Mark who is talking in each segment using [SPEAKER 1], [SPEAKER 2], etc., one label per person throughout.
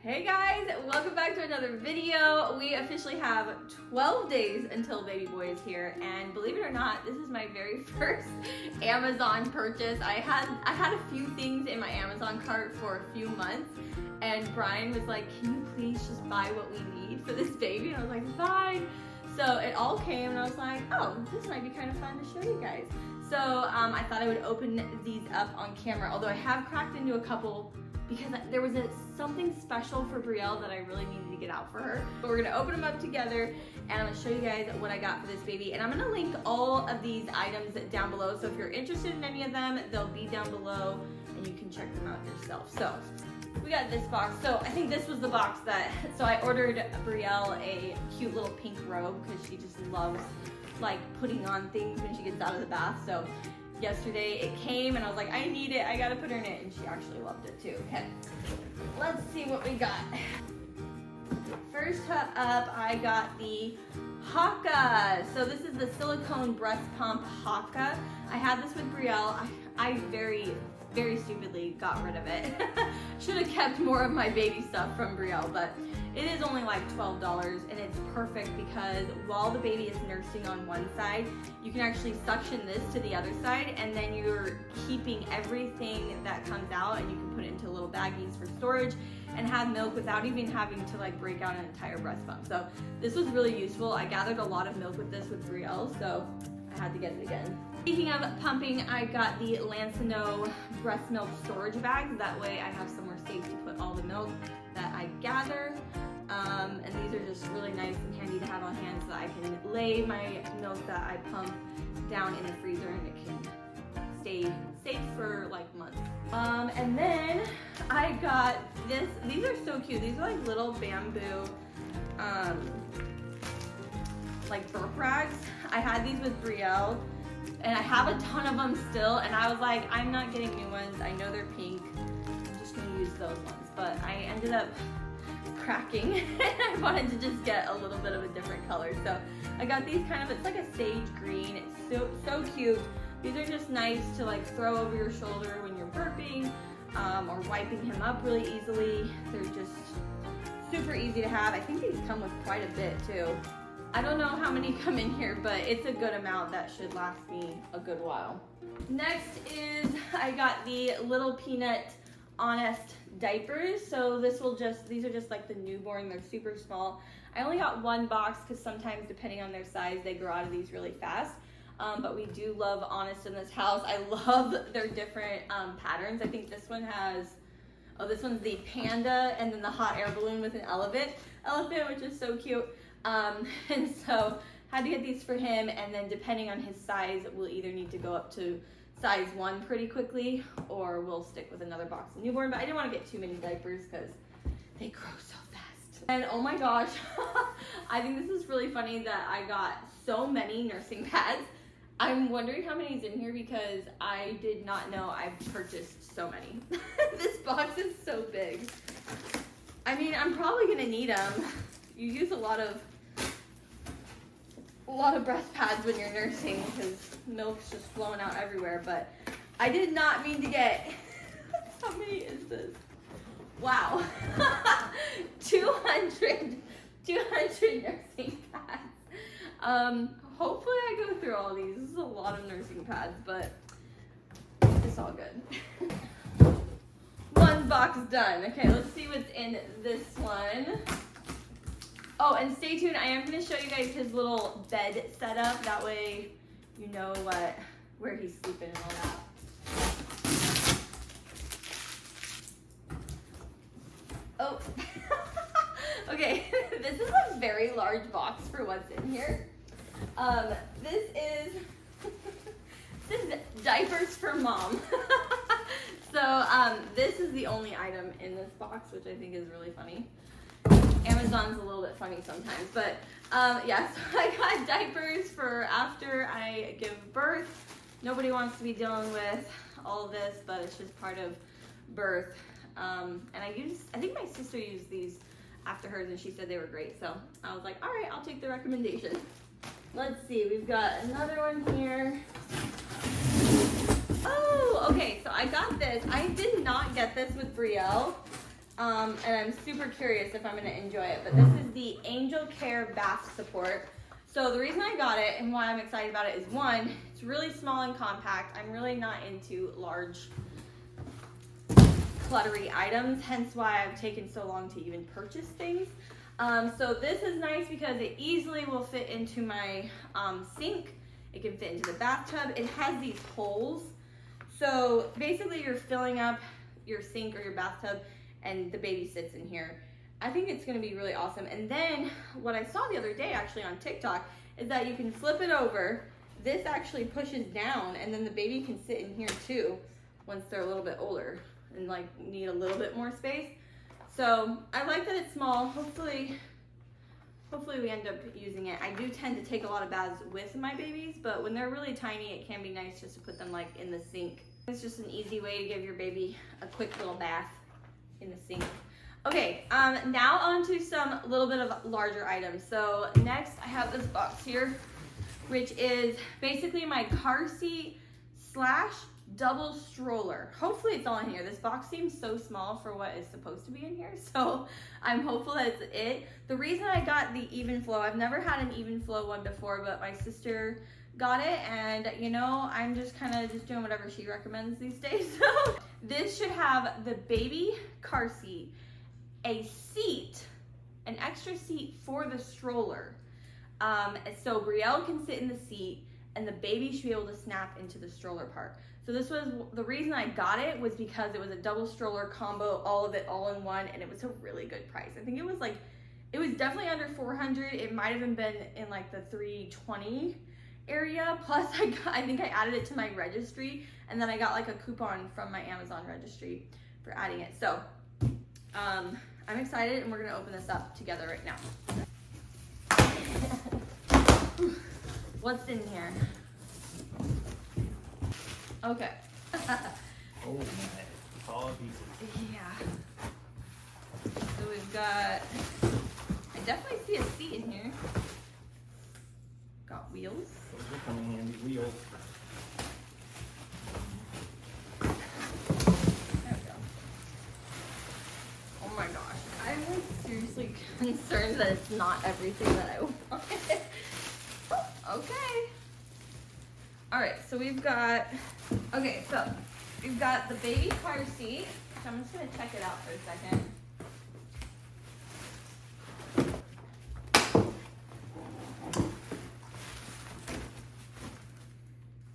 [SPEAKER 1] Hey guys, welcome back to another video. We officially have 12 days until baby boy is here, and believe it or not, this is my very first Amazon purchase. I had a few things in my Amazon cart for a few months, and Brian was like, can you please just buy what we need for this baby? And I was like, fine. So it all came and I was like, oh, this might be kind of fun to show you guys. So I thought I would open these up on camera, although I have cracked into a couple because there was something special for Brielle that I really needed to get out for her. But we're gonna open them up together and I'm gonna show you guys what I got for this baby. And I'm gonna link all of these items down below. So if you're interested in any of them, they'll be down below and you can check them out yourself. So we got this box. So I think this was the box so I ordered Brielle a cute little pink robe because she just loves like putting on things when she gets out of the bath. So yesterday it came and I was like, I need it, I gotta put her in it, and she actually loved it too. Okay, let's see what we got. First up, I got the Haka. So this is the silicone breast pump Haka. I had this with Brielle. I very stupidly got rid of it. Should have kept more of my baby stuff from Brielle, but it is only like $12 and it's perfect because while the baby is nursing on one side, you can actually suction this to the other side, and then you're keeping everything that comes out and you can put it into little baggies for storage and have milk without even having to like break out an entire breast pump. So this was really useful. I gathered a lot of milk with this with Brielle, so I had to get it again. Speaking of pumping, I got the Snoo breast milk storage bags. That way I have somewhere safe to put all the milk that I gather. And these are just really nice and handy to have on hand so that I can lay my milk that I pump down in the freezer and it can stay safe for like months. And then I got this. These are so cute. These are like little bamboo like burp rags. I had these with Brielle and I have a ton of them still, and I was like, I'm not getting new ones. I know they're pink. I'm just gonna use those ones. But I ended up cracking and I wanted to just get a little bit of a different color. So I got these it's like a sage green. It's so cute. These are just nice to like throw over your shoulder when you're burping or wiping him up really easily. They're just super easy to have. I think these come with quite a bit too. I don't know how many come in here, but it's a good amount that should last me a good while. Next is I got the Little Peanut Honest diapers. So these are just like the newborn. They're super small. I only got one box because sometimes depending on their size, they grow out of these really fast. But we do love Honest in this house. I love their different patterns. I think this one has, this one's the panda and then the hot air balloon with an elephant, which is so cute. And so had to get these for him, and then depending on his size, we'll either need to go up to size 1 pretty quickly, or we'll stick with another box of newborn. But I didn't want to get too many diapers because they grow so fast. And oh my gosh, I think this is really funny that I got so many nursing pads. I'm wondering how many is in here because I did not know I've purchased so many. This box is so big. I mean, I'm probably gonna need them. You use a lot of breast pads when you're nursing because milk's just flowing out everywhere, but I did not mean to get, how many is this? Wow, 200 nursing pads. Hopefully I go through all these. This is a lot of nursing pads, but it's all good. One box done. Okay, let's see what's in this one. Oh, and stay tuned. I am going to show you guys his little bed setup. That way you know where he's sleeping and all that. Oh. Okay, this is a very large box for what's in here. This is diapers for mom. So this is the only item in this box, which I think is really funny. Amazon's a little bit funny sometimes, but yeah, so I got diapers for after I give birth. Nobody wants to be dealing with all this, but it's just part of birth. And I think my sister used these after hers and she said they were great. So I was like, all right, I'll take the recommendation. Let's see, we've got another one here. Oh, okay, so I got this. I did not get this with Brielle. And I'm super curious if I'm gonna enjoy it. But this is the Angel Care Bath Support. So the reason I got it and why I'm excited about it is, one, it's really small and compact. I'm really not into large, cluttery items, hence why I've taken so long to even purchase things. So this is nice because it easily will fit into my sink. It can fit into the bathtub. It has these holes. So basically you're filling up your sink or your bathtub and the baby sits in here. I think it's gonna be really awesome. And then what I saw the other day actually on TikTok is that you can flip it over. This actually pushes down and then the baby can sit in here too once they're a little bit older and like need a little bit more space. So I like that it's small. Hopefully we end up using it. I do tend to take a lot of baths with my babies, but when they're really tiny, it can be nice just to put them like in the sink. It's just an easy way to give your baby a quick little bath in the sink. Okay, now on to some little bit of larger items. So next I have this box here, which is basically my car seat slash double stroller. Hopefully it's all in here. This box seems so small for what is supposed to be in here, so I'm hopeful that's it. The reason I got the even flow, I've never had an even flow one before, but my sister got it, and you know, I'm just kind of just doing whatever she recommends these days. So this should have the baby car seat, a seat, an extra seat for the stroller. So Brielle can sit in the seat and the baby should be able to snap into the stroller part. So this was, the reason I got it was because it was a double stroller combo, all of it all in one, and it was a really good price. I think it was like, it was definitely under 400. It might have even been in like the 320 area. Plus I think I added it to my registry, and then I got like a coupon from my Amazon registry for adding it. So I'm excited, and we're gonna open this up together right now. What's in here? Okay.
[SPEAKER 2] Oh my, all pieces.
[SPEAKER 1] Yeah. So we've got, I definitely see a seat in here. Got wheels.
[SPEAKER 2] Those are coming handy, wheels.
[SPEAKER 1] There we go. Oh my gosh. I'm like seriously concerned that it's not everything that I wanted. Okay. All right, so we've got, okay, so we've got the baby car seat. So I'm just gonna check it out for a second.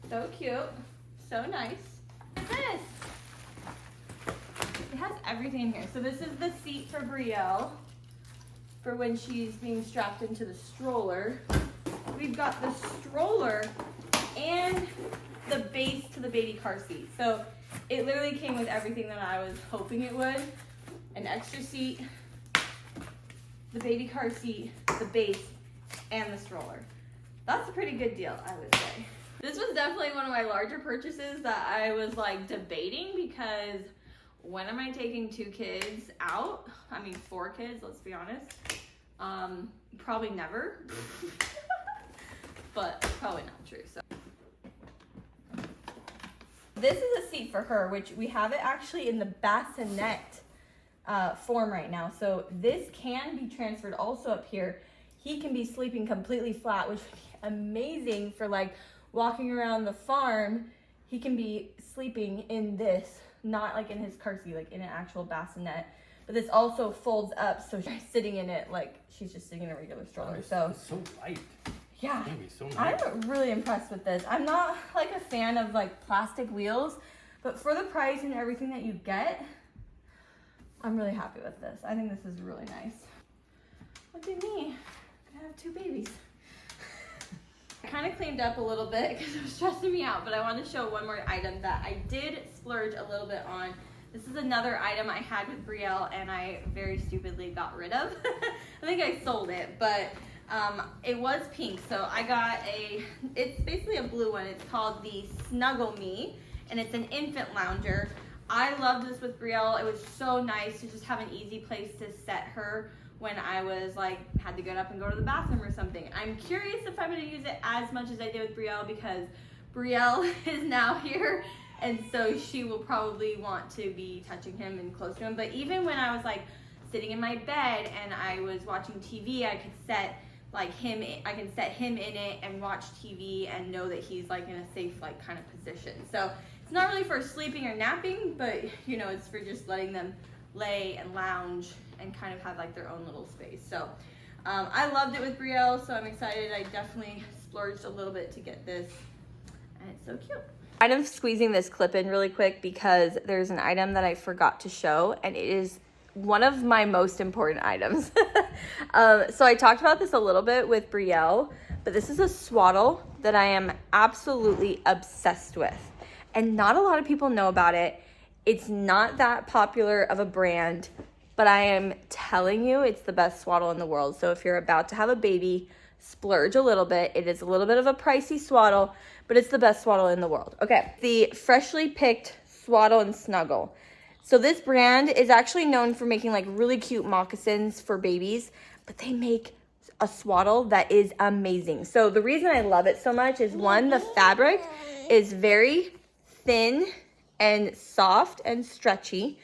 [SPEAKER 1] So cute, so nice. What's this? It has everything in here. So this is the seat for Brielle for when she's being strapped into the stroller. We've got the stroller and the base to the baby car seat. So it literally came with everything that I was hoping it would. An extra seat, the baby car seat, the base, and the stroller. That's a pretty good deal, I would say. This was definitely one of my larger purchases that I was like debating, because when am I taking 2 kids out? I mean 4 kids, let's be honest. Probably never. But probably not true. So this is a seat for her, which we have it actually in the bassinet form right now. So this can be transferred also up here. He can be sleeping completely flat, which would be amazing for like walking around the farm. He can be sleeping in this, not like in his car seat, like in an actual bassinet. But this also folds up, so she's sitting in it like she's just sitting in a regular stroller.
[SPEAKER 2] It's so light.
[SPEAKER 1] Yeah,
[SPEAKER 2] So nice.
[SPEAKER 1] I'm really impressed with this. I'm not like a fan of like plastic wheels, but for the price and everything that you get, I'm really happy with this. I think this is really nice. Look at me, I have 2 babies. I kind of cleaned up a little bit because it was stressing me out, but I want to show one more item that I did splurge a little bit on. This is another item I had with Brielle and I very stupidly got rid of. I think I sold it, but it was pink, so I got it's basically a blue one. It's called the Snuggle Me, and it's an infant lounger. I loved this with Brielle. It was so nice to just have an easy place to set her when I was like, had to get up and go to the bathroom or something. I'm curious if I'm gonna use it as much as I did with Brielle, because Brielle is now here And so she will probably want to be touching him and close to him. But even when I was like sitting in my bed and I was watching TV, I could set like him, I can set him in it and watch TV and know that he's like in a safe like kind of position. So it's not really for sleeping or napping, but you know, it's for just letting them lay and lounge and kind of have like their own little space. So I loved it with Brielle, so I'm excited. I definitely splurged a little bit to get this, and it's so cute. Kind of squeezing this clip in really quick because there's an item that I forgot to show, and it is one of my most important items. So I talked about this a little bit with Brielle, but this is a swaddle that I am absolutely obsessed with, and not a lot of people know about it. It's not that popular of a brand, but I am telling you, it's the best swaddle in the world. So if you're about to have a baby, splurge a little bit. It is a little bit of a pricey swaddle, but it's the best swaddle in the world. Okay, the Freshly Picked Swaddle and Snuggle. So this brand is actually known for making like really cute moccasins for babies, but they make a swaddle that is amazing. So the reason I love it so much is, one, the fabric is very thin and soft and stretchy.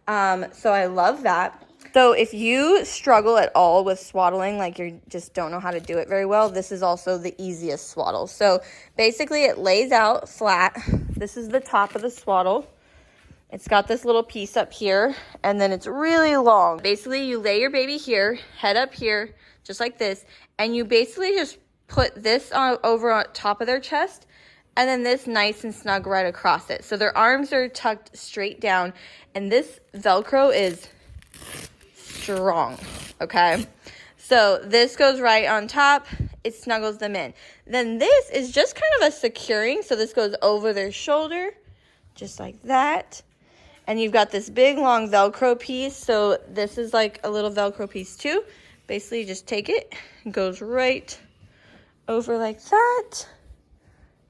[SPEAKER 1] So I love that. So if you struggle at all with swaddling, like you just don't know how to do it very well, this is also the easiest swaddle. So basically it lays out flat. This is the top of the swaddle. It's got this little piece up here, and then it's really long. Basically you lay your baby here, head up here, just like this, and you basically just put this over on top of their chest, and then this nice and snug right across it. So their arms are tucked straight down, and this Velcro is strong, okay? So this goes right on top, it snuggles them in. Then this is just kind of a securing, so this goes over their shoulder, just like that. And you've got this big long Velcro piece, so this is like a little Velcro piece too. Basically you just take it, it goes right over like that,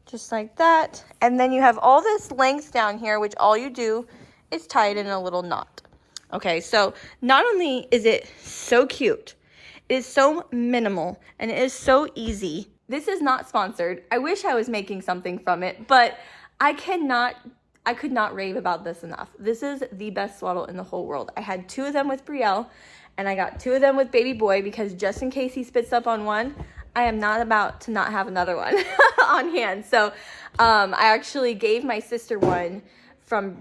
[SPEAKER 1] just like that. And then you have all this length down here, which all you do is tie it in a little knot. Okay, so not only is it so cute, it is so minimal, and it is so easy. This is not sponsored. I wish I was making something from it, but I could not rave about this enough. This is the best swaddle in the whole world. I had 2 of them with Brielle, and I got 2 of them with baby boy, because just in case he spits up on one, I am not about to not have another one on hand. So I actually gave my sister one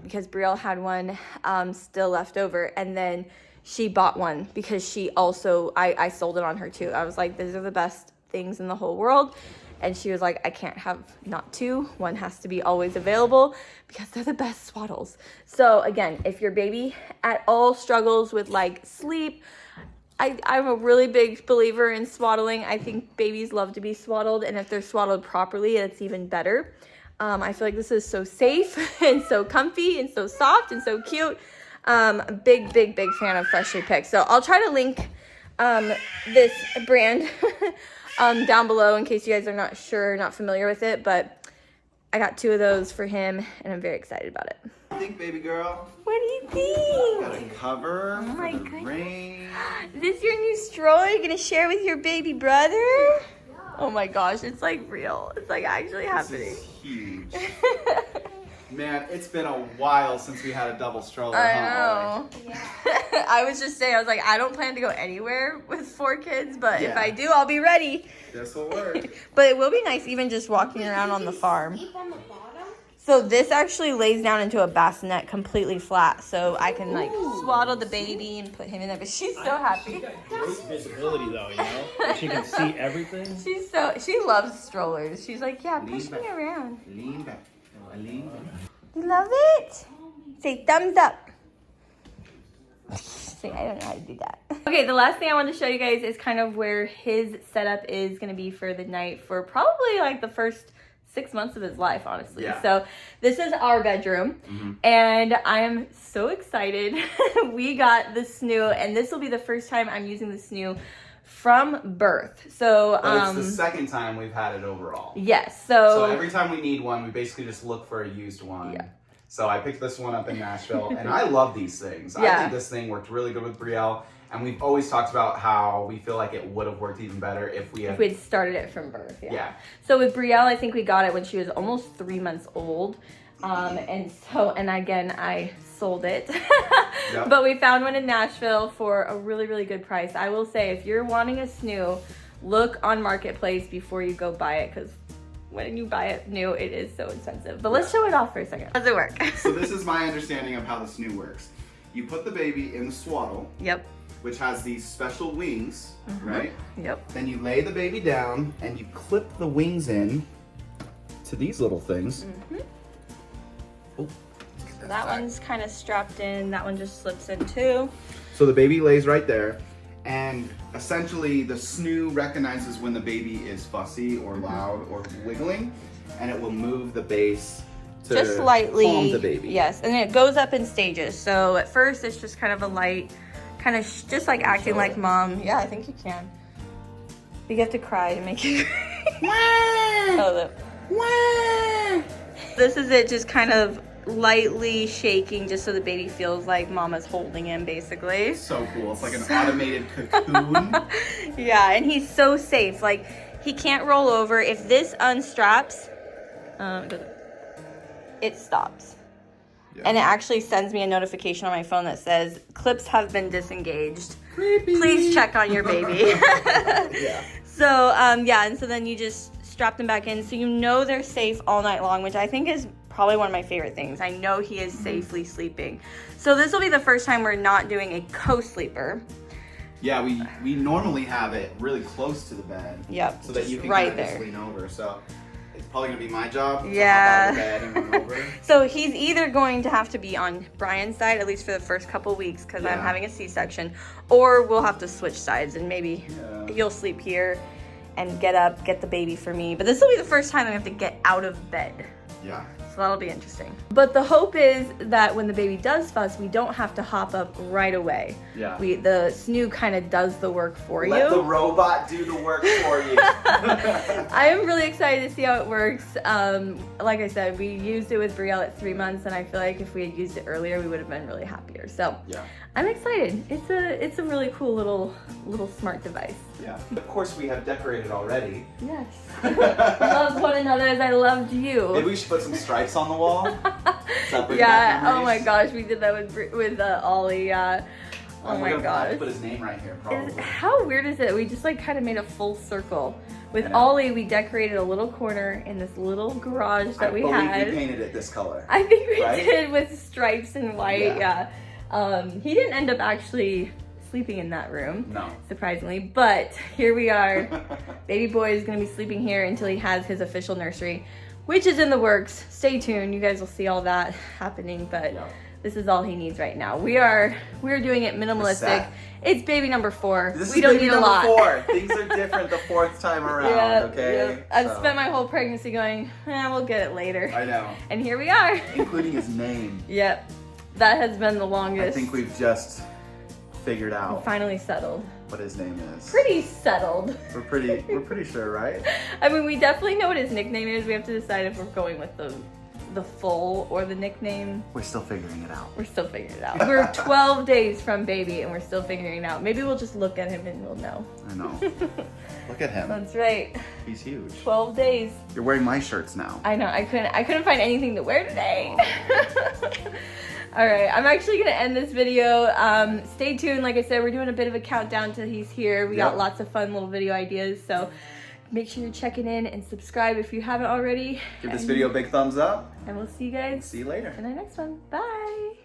[SPEAKER 1] because Brielle had one still left over, and then she bought one because she also, I sold it on her too. I was like, these are the best things in the whole world. And she was like, I can't have not 2. One has to be always available because they're the best swaddles. So again, if your baby at all struggles with like sleep, I'm a really big believer in swaddling. I think babies love to be swaddled, and if they're swaddled properly, it's even better. I feel like this is so safe and so comfy and so soft and so cute. Big fan of Freshly Picked. So I'll try to link this brand down below in case you guys are not familiar with it, but I got 2 of those for him, and I'm very excited about it.
[SPEAKER 3] What do you think, baby girl?
[SPEAKER 1] What do you think?
[SPEAKER 3] Got a cover
[SPEAKER 1] Oh my
[SPEAKER 3] for the
[SPEAKER 1] goodness.
[SPEAKER 3] rain.
[SPEAKER 1] Is this your new stroller you're gonna share with your baby brother? Oh my gosh, it's like real. It's like actually
[SPEAKER 3] This
[SPEAKER 1] happening.
[SPEAKER 3] is huge. Man, it's been a while since we had a double stroller.
[SPEAKER 1] I
[SPEAKER 3] huh,
[SPEAKER 1] know. Yeah. I was just saying, I was like, I don't plan to go anywhere with 4 kids, but if
[SPEAKER 3] Yeah.
[SPEAKER 1] I do, I'll be ready.
[SPEAKER 3] Ollie? This will work.
[SPEAKER 1] But it will be nice even just walking around on the farm.
[SPEAKER 4] Sleep on the bottom?
[SPEAKER 1] So this actually lays down into a bassinet completely flat, so I can like swaddle the baby and put him in there. But she's so happy.
[SPEAKER 2] She's got great visibility though, you know? She can see everything.
[SPEAKER 1] She loves strollers. She's like, yeah, push
[SPEAKER 3] Lean
[SPEAKER 1] me
[SPEAKER 3] back.
[SPEAKER 1] around.
[SPEAKER 3] Lean back. Lean back.
[SPEAKER 1] You love it? Say thumbs up. See, I don't know how to do that. Okay, the last thing I want to show you guys is kind of where his setup is going to be for the night for probably like the first 6 months of his life, honestly.
[SPEAKER 3] Yeah.
[SPEAKER 1] So this is our bedroom, and I am so excited. We got the Snoo, and this will be the first time I'm using the Snoo from birth. So
[SPEAKER 3] But it's the second time we've had it overall.
[SPEAKER 1] yes.
[SPEAKER 3] So every time we need one, we basically just look for a used one.
[SPEAKER 1] Yeah.
[SPEAKER 3] So I picked this one up in Nashville, and I love these things. I
[SPEAKER 1] Yeah.
[SPEAKER 3] think this thing worked really good with Brielle, and we've always talked about how we feel like it would have worked even better if we had.
[SPEAKER 1] we'd started it from birth.
[SPEAKER 3] Yeah.
[SPEAKER 1] So with Brielle, I think we got it when she was almost 3 months old. And again, I sold it.
[SPEAKER 3] Yep.
[SPEAKER 1] But we found one in Nashville for a really, really good price. I will say, if you're wanting a Snoo, look on Marketplace before you go buy it, because when you buy it new, it is so expensive. But let's show it off for a second. How does it work?
[SPEAKER 3] So this is my understanding of how the Snoo works. You put the baby in the swaddle,
[SPEAKER 1] Yep.
[SPEAKER 3] which has these special wings, right?
[SPEAKER 1] Yep.
[SPEAKER 3] Then you lay the baby down and you clip the wings in to these little things. Oh,
[SPEAKER 1] That one's kind of strapped in. That one just slips in too.
[SPEAKER 3] So the baby lays right there, and essentially the Snoo recognizes when the baby is fussy or loud or wiggling, and it will move the base to
[SPEAKER 1] Just slightly.
[SPEAKER 3] calm the baby.
[SPEAKER 1] Yes, and it goes up in stages. So at first it's just kind of a light, kind of just like acting like mom. Yeah, I think you can. You have to cry to make it. Oh, this is it, just kind of lightly shaking just so the baby feels like mama's holding him, basically.
[SPEAKER 3] So cool. It's like an automated cocoon.
[SPEAKER 1] Yeah, and he's so safe. Like, he can't roll over. If this unstraps, it stops.
[SPEAKER 3] Yeah.
[SPEAKER 1] And it actually sends me a notification on my phone that says, clips have been disengaged.
[SPEAKER 3] Creepy.
[SPEAKER 1] Please check on your baby.
[SPEAKER 3] Yeah.
[SPEAKER 1] So, yeah, and so then you just strap them back in so you know they're safe all night long, which I think is probably one of my favorite things. I know he is safely sleeping. So this will be the first time we're not doing a co-sleeper.
[SPEAKER 3] Yeah, we normally have it really close to the bed.
[SPEAKER 1] Yep,
[SPEAKER 3] So that you
[SPEAKER 1] just
[SPEAKER 3] can
[SPEAKER 1] right
[SPEAKER 3] kind of just
[SPEAKER 1] there.
[SPEAKER 3] lean over. So it's probably gonna be my job to
[SPEAKER 1] Yeah.
[SPEAKER 3] hop out of the bed and run over.
[SPEAKER 1] So he's either going to have to be on Brian's side, at least for the first couple weeks, because I'm
[SPEAKER 3] Yeah.
[SPEAKER 1] having a C-section, or we'll have to switch sides and maybe
[SPEAKER 3] Yeah.
[SPEAKER 1] you'll sleep here and get up, get the baby for me. But this will be the first time I have to get out of bed.
[SPEAKER 3] Yeah.
[SPEAKER 1] So that'll be interesting. But the hope is that when the baby does fuss, we don't have to hop up right away.
[SPEAKER 3] Yeah.
[SPEAKER 1] The Snoo kind of does the work for
[SPEAKER 3] Let the
[SPEAKER 1] you.
[SPEAKER 3] robot do the work for you.
[SPEAKER 1] I am really excited to see how it works. Like I said, we used it with Brielle at 3 months, and I feel like if we had used it earlier, we would have been really happier. So
[SPEAKER 3] Yeah.
[SPEAKER 1] I'm excited. It's a really cool little smart device.
[SPEAKER 3] Yeah. Of course, we have decorated already.
[SPEAKER 1] Yes. Love one another as I loved you.
[SPEAKER 3] Maybe we should put some stripes on the wall. Does that bring
[SPEAKER 1] Yeah.
[SPEAKER 3] back
[SPEAKER 1] Oh my
[SPEAKER 3] memories?
[SPEAKER 1] gosh, we did that with Ollie. Yeah. Oh
[SPEAKER 3] We're
[SPEAKER 1] my
[SPEAKER 3] gonna have to
[SPEAKER 1] gosh.
[SPEAKER 3] put his name right here, probably.
[SPEAKER 1] How weird is it? We just like kind of made a full circle. With
[SPEAKER 3] I know.
[SPEAKER 1] Ollie, we decorated a little corner in this little garage that we
[SPEAKER 3] I
[SPEAKER 1] had.
[SPEAKER 3] believe we painted it this color.
[SPEAKER 1] I think we
[SPEAKER 3] Right?
[SPEAKER 1] did, with stripes and white.
[SPEAKER 3] Yeah.
[SPEAKER 1] Yeah. He didn't end up actually sleeping in that room,
[SPEAKER 3] No.
[SPEAKER 1] surprisingly. But here we are. Baby boy is gonna be sleeping here until he has his official nursery, which is in the works. Stay tuned. You guys will see all that happening. But
[SPEAKER 3] Yeah.
[SPEAKER 1] this is all he needs right now. We're doing it minimalistic.
[SPEAKER 3] Set.
[SPEAKER 1] It's baby number 4.
[SPEAKER 3] This
[SPEAKER 1] We
[SPEAKER 3] is
[SPEAKER 1] don't
[SPEAKER 3] baby
[SPEAKER 1] need a
[SPEAKER 3] number
[SPEAKER 1] lot.
[SPEAKER 3] 4. Things are different the 4th time around,
[SPEAKER 1] Yeah,
[SPEAKER 3] okay?
[SPEAKER 1] yeah. I've
[SPEAKER 3] So,
[SPEAKER 1] spent my whole pregnancy going, we'll get it later.
[SPEAKER 3] I know.
[SPEAKER 1] And here we are.
[SPEAKER 3] Including his name.
[SPEAKER 1] Yep. That has been the
[SPEAKER 3] I
[SPEAKER 1] longest.
[SPEAKER 3] think we've just figured out
[SPEAKER 1] Finally settled.
[SPEAKER 3] what his name is.
[SPEAKER 1] Pretty settled.
[SPEAKER 3] We're pretty sure, right?
[SPEAKER 1] I mean, we definitely know what his nickname is. We have to decide if we're going with the full or the nickname.
[SPEAKER 3] We're still figuring it out.
[SPEAKER 1] We're still figuring it out. We're 12 days from baby and we're still figuring it out. Maybe we'll just look at him and we'll know.
[SPEAKER 3] I know. Look at him.
[SPEAKER 1] That's right.
[SPEAKER 3] He's huge.
[SPEAKER 1] 12 days.
[SPEAKER 3] You're wearing my shirts now.
[SPEAKER 1] I know. I couldn't find anything to wear today. All right, I'm actually gonna end this video. Stay tuned. Like I said, we're doing a bit of a countdown till he's here. We got
[SPEAKER 3] Yep.
[SPEAKER 1] lots of fun little video ideas, so make sure you're checking in and subscribe if you haven't already.
[SPEAKER 3] Give this video a big thumbs up.
[SPEAKER 1] And we'll see you guys
[SPEAKER 3] See you later.
[SPEAKER 1] in our next one. Bye.